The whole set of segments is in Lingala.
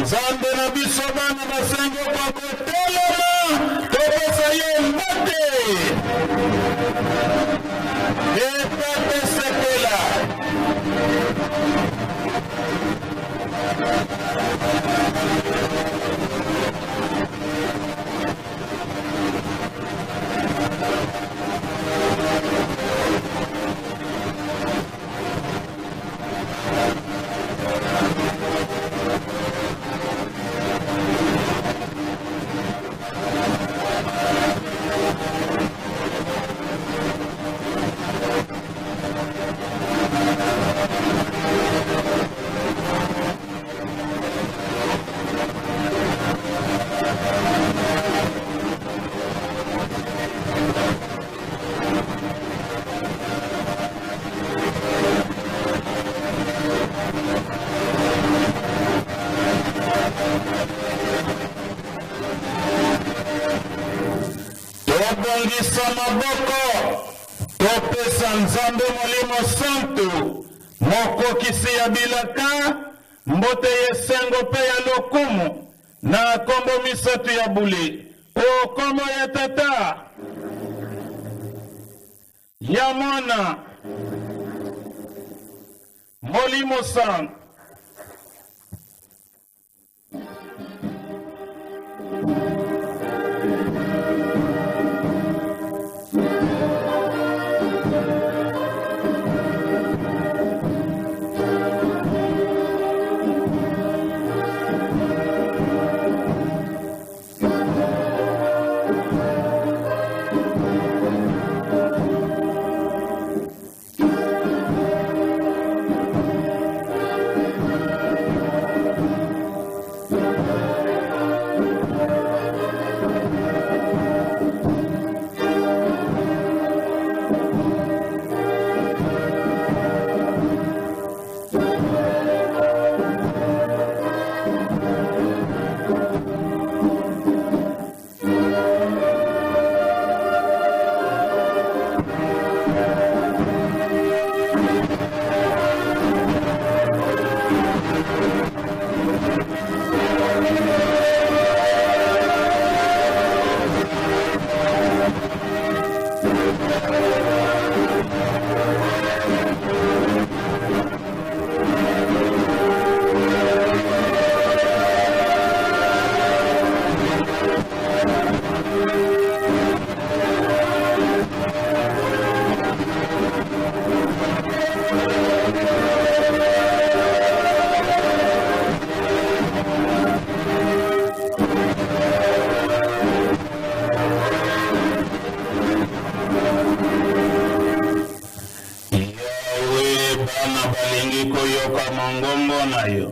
Nzambe na biso bana basengo bakotelema topesa ye mbote etate sepela tobongisa maboko topesa Nzambe Molimo Santu mokokisi ya bilaka mbote yesengo pe ya lokumu na kombo misato ya bule o kombo ya tata ya mwana Molimo Santu. Koyoka mangombo nayo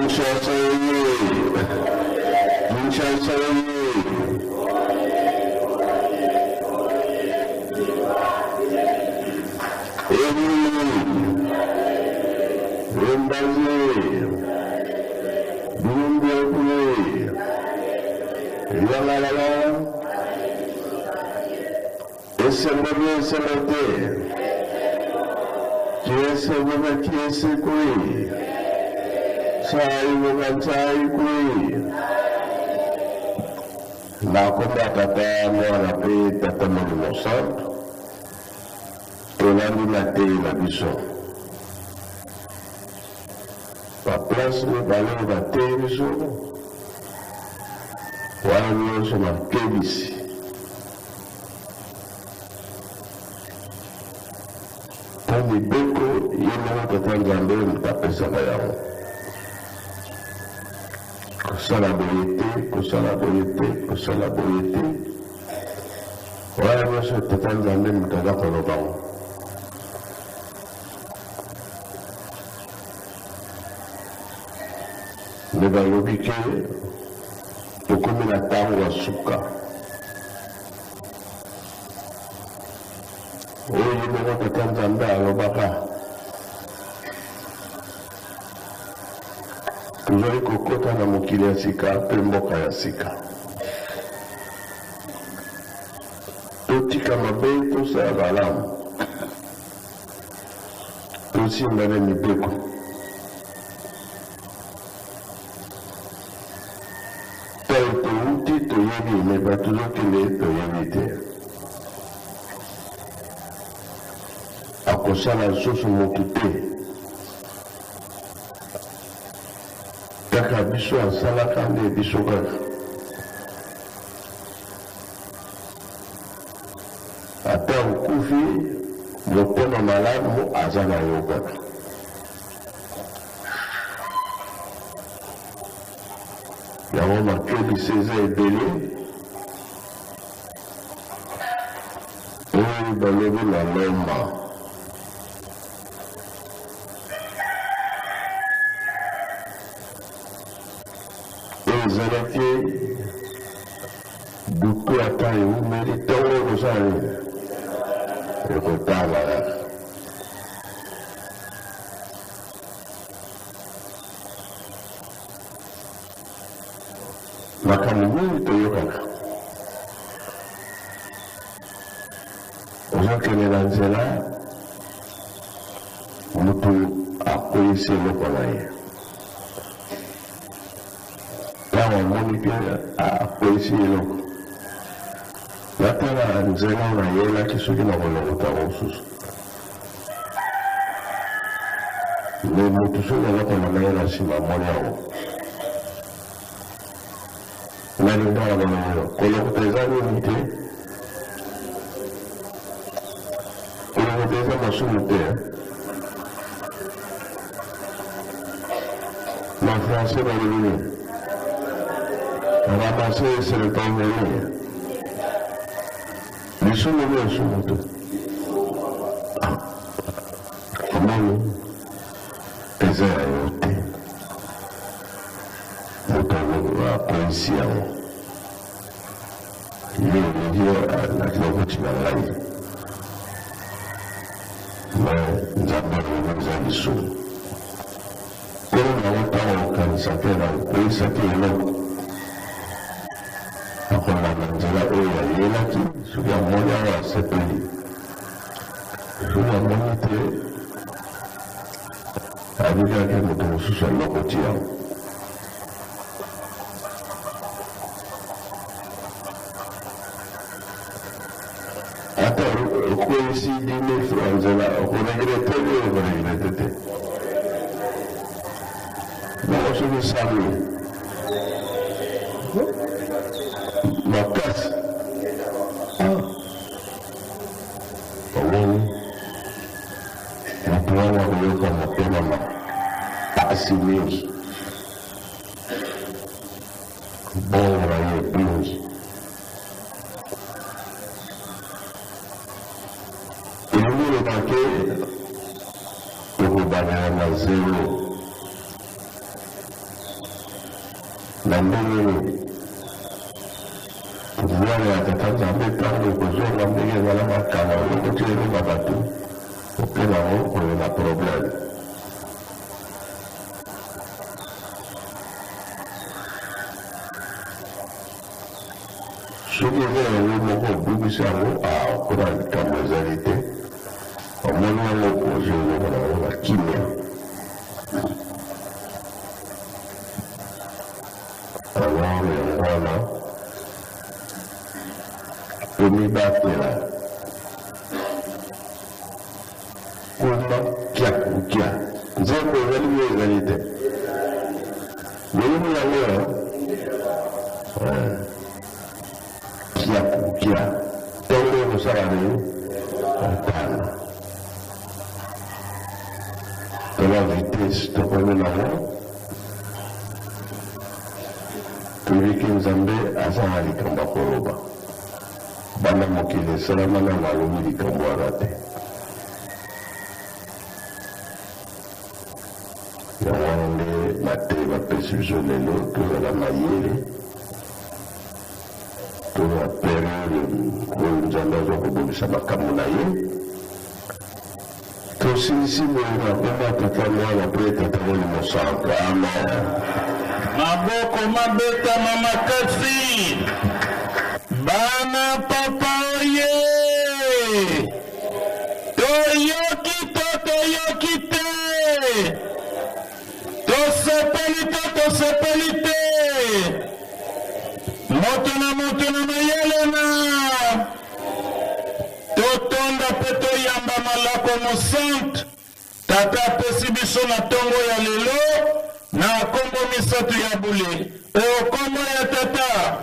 Kinshasa na komba tata mwana pe tata Molimo Santo tolandi na te na biso baplace mibale bateye biso wana nyonso makebisi po mibeko ye moko tata Nzambe mutapesaka yango kosala boye te wana nyonso tata Nzambe mutaza kolobango nde balobi ke tokomi na ntango ya suka oyo ye moko tata Nzambe alobaka tozali kokota na mokili ya sika mpe mboka ya sika totika mabe tosala malamu tosimbana mibeko talo touti toyebi me bato tozokende toyebi te akosala lisusu motu te kaka biso asalaka nde biso kaka ata okufi motema malamu aza na yo kaka yango makebisi eza ebele oyo balobi na lomba ezalaki butu ata ewumeli ntongo ekosala ekotala makambo mingi toyokaka ozokende na nzela motu akoyisi eloko na ye ntango amoni ke akoyisi eloko natala nzela nayelaki soki na kolokota mosusu me motu soki alokona na ye na nsima amoni yango nalingaka balongo kolokota eza nini te kolokota eza masumu te na français balobi nini ramasser c'est le temps venu lisumu nyonso moto omoni eza ya yo te moto akoyisi yango ye olingi nakila kotina ngai me Nzambe alobi eza lisumu kolo nango ntango okanisaki na okoyisaki eloko akolanda nzela oyo ayelaki soki amoni awa asepeli soki amoni te abikaki moto mosusu alokoti yango ata okweyisi 10,000 francs nzela okoregrete te oyo okoregrete te noko soki sami makasi omoni moto wana koyoka motema makasi mingi bongo na ye mingi elingi elobake tokobanela na zero na ndenge pouvoir ya tata nzambe ntango kozonga ndenge ezala makala okotieleka bato ope nango oyo na problème. soki eza yango moko obimisi yango okona likambo ezali te omoni yango okozi eloko na yango na kimia alors yango wana tomibatela kuna kiakukia nzembo ezali yo ezali te boyimi yango kiakukia ntongo kosala nini otana tola vitese tokomi nango toyebiki nzambe aza na likambo akoloba bana mokili esalama na alobi likambo wana te yango wana nde bate bapesi biso lelo tozala mayele toza periode oyo nzambe aza kobongisa makambo na ye tosilisi boye na komba tata mwana mpe tata molimo santo amen. Maboko mabeta mama kasi bana papa oye toyoki te tosepeli te moto na mayele na totonda mpe toyamba malako mosante tata apesi biso na ntongo ya lelo na kombo misato ya bule kombo ya tata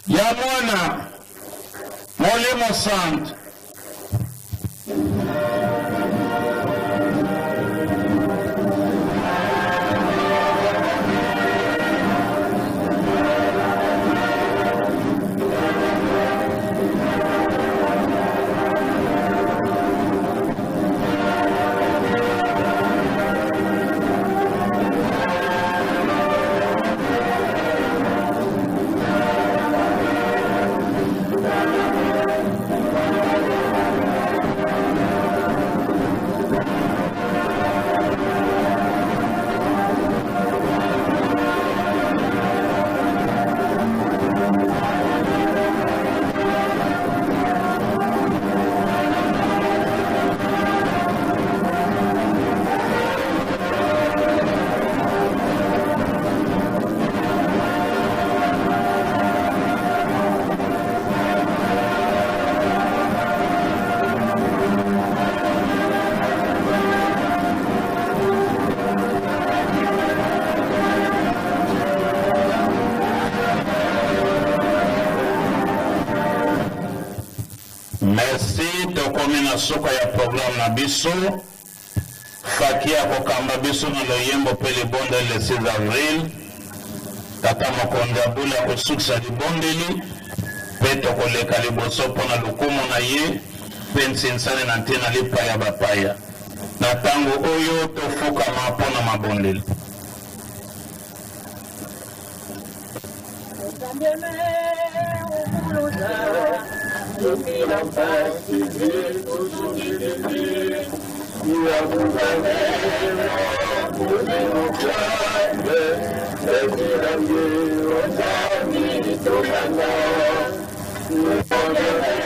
ya mwana molimo sante. Merci tokomi na soka ya programme na biso fakia kokamba biso na loyembo pe libonde le 6 avril tata mokonzi abula kosukisa libondeli pe tokoleka liboso mpona lokumu na ye pe nsinsani na ntina lipa ya bapaya na ntango oyo tofukama mpona mabondeli. Thank you.